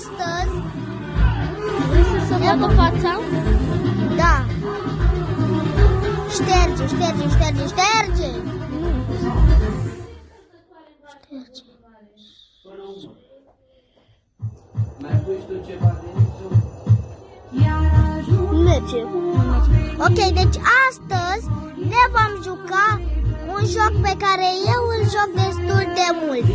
astăzi... Vrei să se vadă fața? Da. Șterge, șterge, șterge, șterge. Șterge. Mai pui tu ceva de nicio? Merge. Ok, deci astăzi ne vom juca un joc pe care eu îl joc destul de mult.